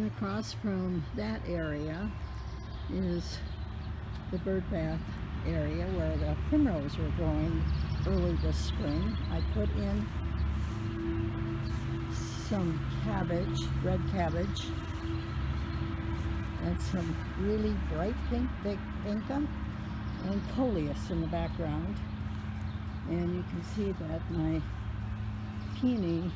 Across from that area is the bird bath area where the primrose were growing early this spring. I put in some cabbage, red cabbage, and some really bright pink vinca and coleus in the background. And you can see that my peony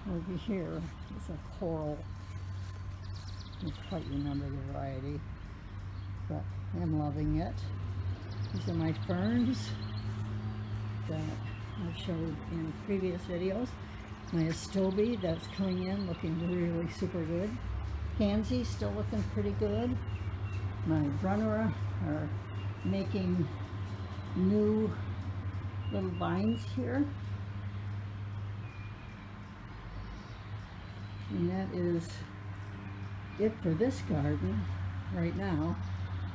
over here is a coral. I don't quite remember the variety, but I'm loving it. These are my ferns that I've showed in previous videos. My astobe that's coming in looking really super good. Pansies still looking pretty good. My brunnera are making new little vines here. And that is it for this garden right now.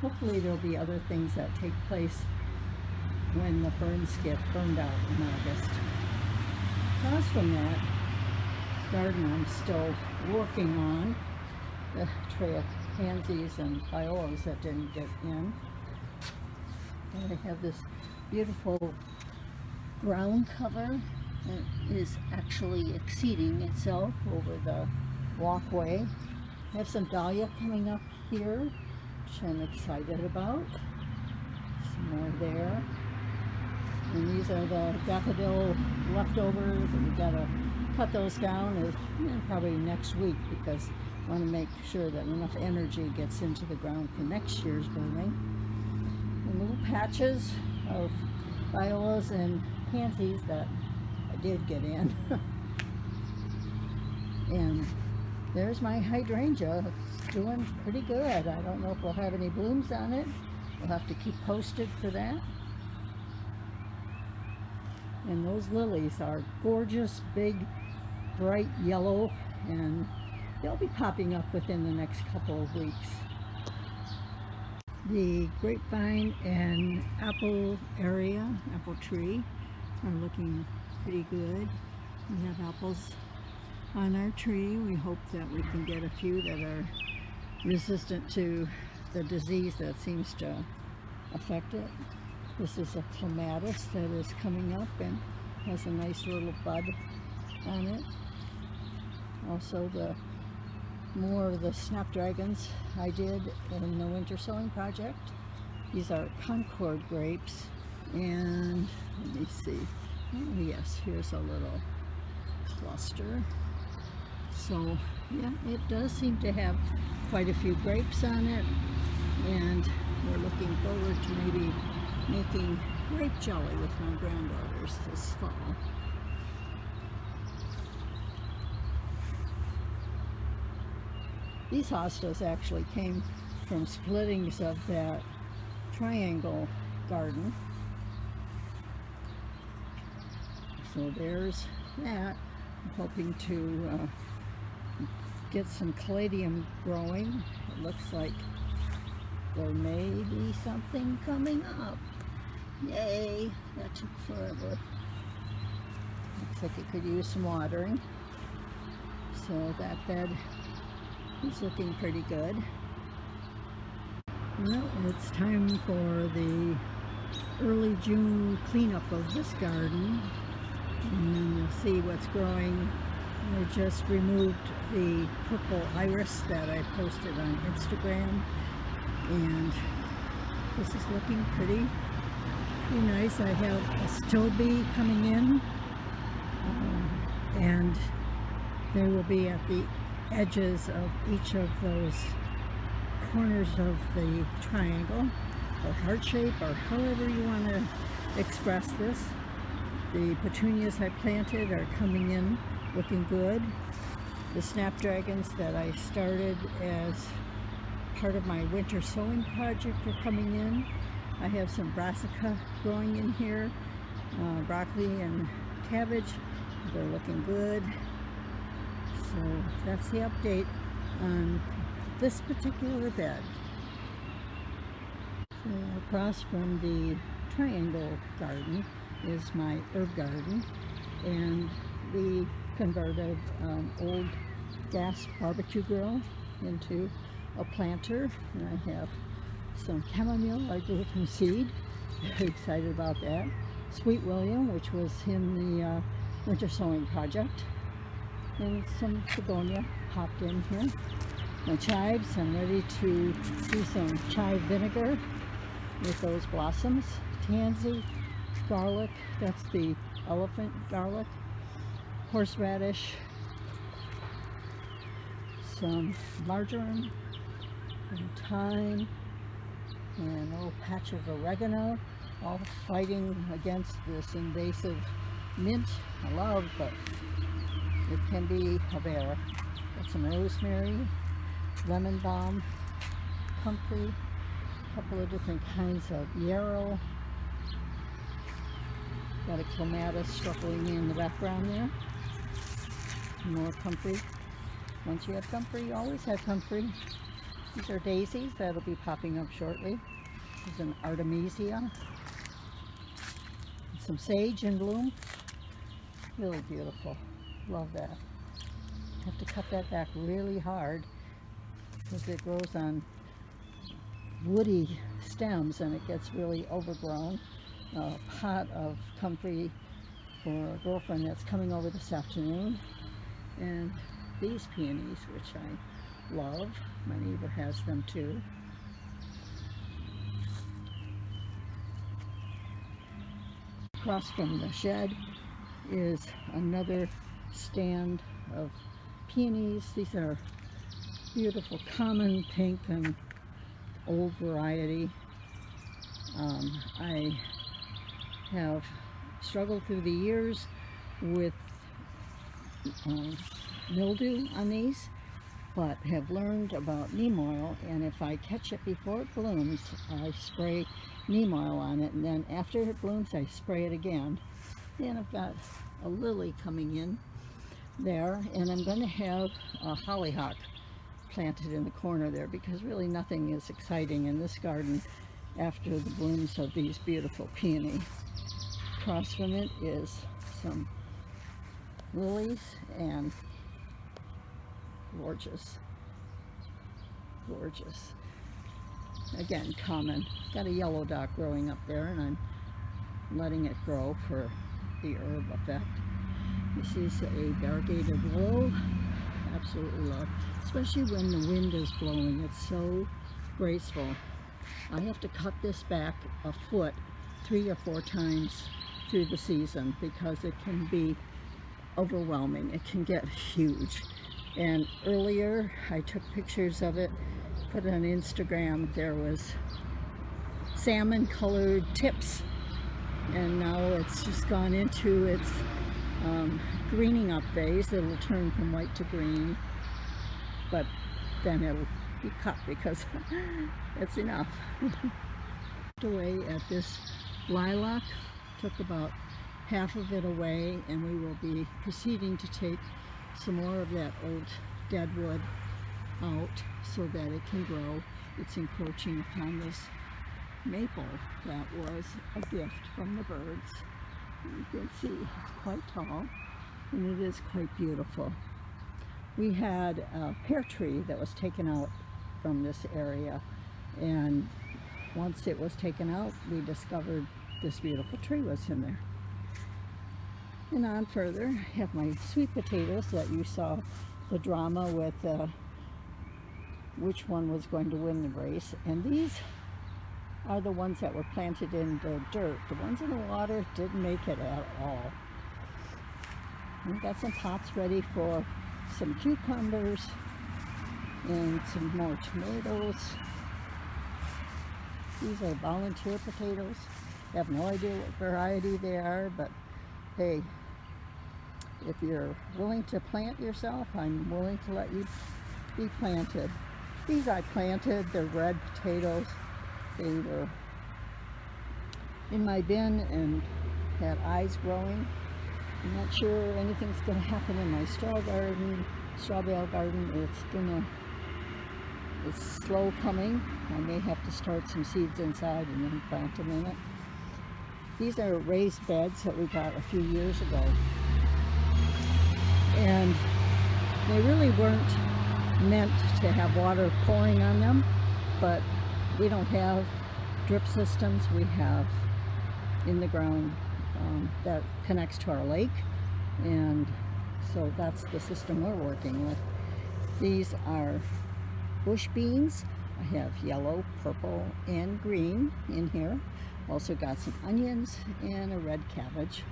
Hopefully there'll be other things that take place when the ferns get burned out in August. Across from that garden I'm still working on the tray of pansies and violas that didn't get in. And I have this beautiful ground cover that is actually exceeding itself over the walkway. I have some dahlia coming up here, which I'm excited about. Some more there. And these are the daffodil leftovers. We gotta cut those down probably next week because I want to make sure that enough energy gets into the ground for next year's blooming. And little patches of violas and pansies that I did get in. And there's my hydrangea. It's doing pretty good. I don't know if we'll have any blooms on it. We'll have to keep posted for that. And those lilies are gorgeous, big, bright yellow, and they'll be popping up within the next couple of weeks. The grapevine and apple area, apple tree, are looking pretty good. We have apples on our tree. We hope that we can get a few that are resistant to the disease that seems to affect it. This is a clematis that is coming up and has a nice little bud on it. Also more of the snapdragons I did in the Winter Sowing project. These are Concord grapes, and let me see. Oh yes, here's a little cluster. So yeah, it does seem to have quite a few grapes on it, and we're looking forward to maybe making grape jelly with my granddaughters this fall. These hostas actually came from splittings of that triangle garden. So there's that. I'm hoping to get some caladium growing. It looks like there may be something coming up. Yay! That took forever. Looks like it could use some watering. So that bed is looking pretty good. Well, it's time for the early June cleanup of this garden. And you'll see what's growing. I just removed the purple iris that I posted on Instagram, and this is looking pretty nice. I have a astobe coming in, and they will be at the edges of each of those corners of the triangle, or heart shape, or however you want to express this. The petunias I planted are coming in looking good. The snapdragons that I started as part of my winter sowing project are coming in. I have some brassica growing in here, broccoli and cabbage. They're looking good. So that's the update on this particular bed. So across from the triangle garden is my herb garden, and we converted old gas barbecue grill into a planter, and I have some chamomile I grew from seed. Very excited about that. Sweet William, which was in the Winter Sowing project, and some begonia popped in here. My chives, I'm ready to do some chive vinegar with those blossoms. Tansy, garlic, that's the elephant garlic, horseradish, some marjoram, and thyme, and a little patch of oregano, all fighting against this invasive mint I love, but it can be a bear. Got some rosemary, lemon balm, comfrey, a couple of different kinds of yarrow. Got a clematis struggling in the background there. More comfrey. Once you have comfrey, you always have comfrey. These are daisies that'll be popping up shortly. This is an artemisia. Some sage in bloom. Really beautiful. Love that. Have to cut that back really hard because it grows on woody stems and it gets really overgrown. A pot of comfrey for a girlfriend that's coming over this afternoon, and these peonies, which I love. My neighbor has them too. Across from the shed is another stand of peonies. These are beautiful common pink and old variety. I have struggled through the years with mildew on these, but have learned about neem oil, and if I catch it before it blooms, I spray neem oil on it, and then after it blooms I spray it again. And I've got a lily coming in there, and I'm going to have a hollyhock planted in the corner there because really nothing is exciting in this garden after the blooms of these beautiful peony. Across from it is some lilies, and gorgeous, gorgeous. Again, common. Got a yellow dot growing up there, and I'm letting it grow for the herb effect. This is a variegated willow. Absolutely love, especially when the wind is blowing. It's so graceful. I have to cut this back a foot 3 or 4 times through the season because it can be overwhelming. It can get huge. And earlier I took pictures of it, put it on Instagram. There was salmon colored tips, and now it's just gone into its greening up phase. It'll turn from white to green, but then it'll be cut because it's enough. Away at this lilac, took about half of it away, and we will be proceeding to take some more of that old dead wood out so that it can grow. It's encroaching upon this maple that was a gift from the birds. You can see it's quite tall, and it is quite beautiful. We had a pear tree that was taken out from this area, and once it was taken out, we discovered this beautiful tree was in there. And on further, I have my sweet potatoes that you saw the drama with which one was going to win the race. And these are the ones that were planted in the dirt. The ones in the water didn't make it at all. We've got some pots ready for some cucumbers and some more tomatoes. These are volunteer potatoes. I have no idea what variety they are, but hey, if you're willing to plant yourself, I'm willing to let you be planted. These I planted. They're red potatoes. They were in my bin and had eyes growing. I'm not sure anything's going to happen in my straw bale garden. It's slow coming. I may have to start some seeds inside and then plant them in it. These are raised beds that we got a few years ago. And They really weren't meant to have water pouring on them, but we don't have drip systems. We have in the ground that connects to our lake, and so that's the system we're working with. These are bush beans. I have yellow, purple, and green in here. Also got some onions and a red cabbage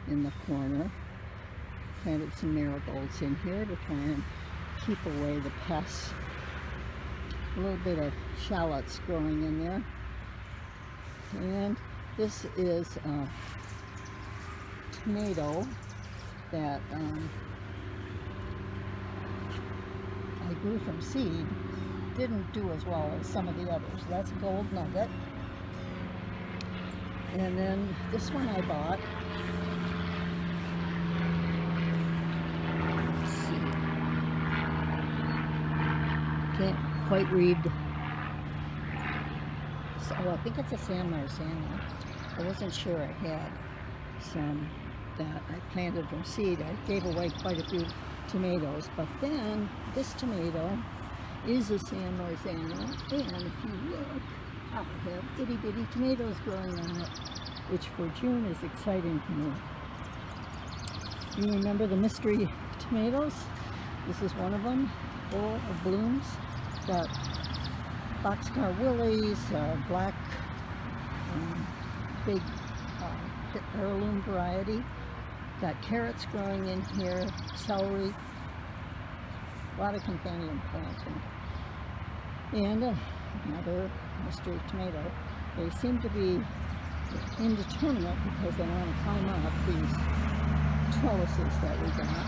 in the corner. Planted some marigolds in here to try and keep away the pests. A little bit of shallots growing in there. And this is a tomato that I grew from seed. Didn't do as well as some of the others. That's a gold nugget. And then this one I bought. Let's see. Can't quite read. Oh, I think it's a San Marzano. I wasn't sure. I had some that I planted from seed. I gave away quite a few tomatoes, but then this tomato is a San Marzano, and if you look, I have itty bitty tomatoes growing on it, which for June is exciting to me. You remember the mystery tomatoes? This is one of them, full of blooms. Got boxcar willies, black, big heirloom variety. Got carrots growing in here, celery, a lot of companion planting. And another mystery tomato. They seem to be indeterminate because they want to climb up these trellises that we got.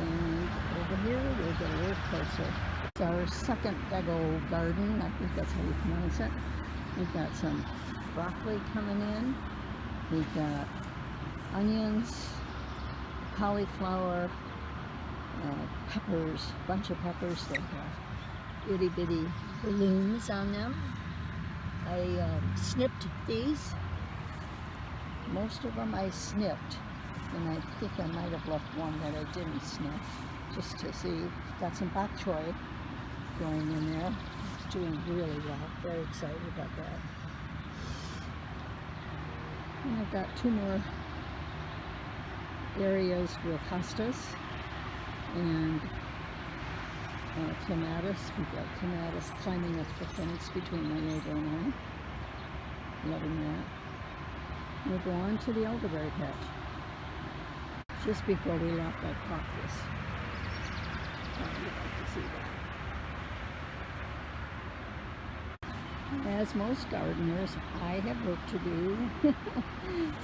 And over here, we'll get a little closer. It's our second Lego garden. I think that's how you pronounce it. We've got some broccoli coming in. We've got onions, cauliflower, peppers, a bunch of peppers that have itty bitty balloons on them. I snipped these. Most of them I snipped, and I think I might have left one that I didn't snip, just to see. Got some bok choy growing in there. It's doing really well. Very excited about that. And I've got two more areas with hostas and clematis. We've got clematis climbing up the fence between my neighbor and I. Loving that. We'll go on to the elderberry patch. Just before we left, I caught this. You'd like to see that. As most gardeners, I have work to do.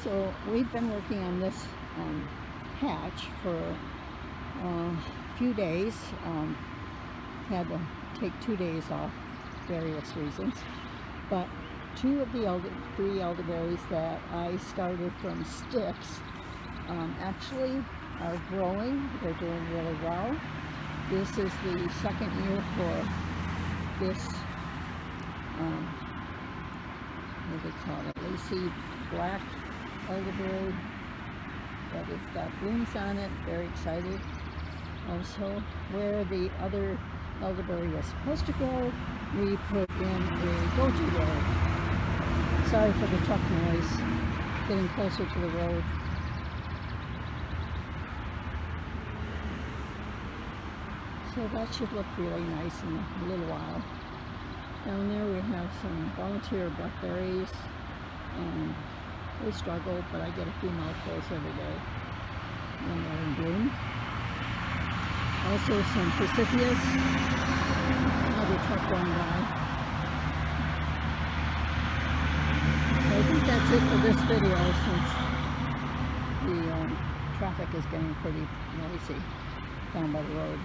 So we've been working on this patch for a few days. Had to take 2 days off, various reasons. But two of the three elderberries that I started from sticks actually are growing. They're doing really well. This is the second year for this, what do they call it, lacy black elderberry, but it's got blooms on it. Very excited. Also, where the other elderberry was supposed to grow, we put in a goji road. Sorry for the truck noise, getting closer to the road. So that should look really nice in a little while. Down there we have some volunteer blackberries. They struggle, but I get a few mouthfuls every day when they're in bloom. Also some forsythias. Another truck going by. So I think that's it for this video, since the traffic is getting pretty noisy down by the road.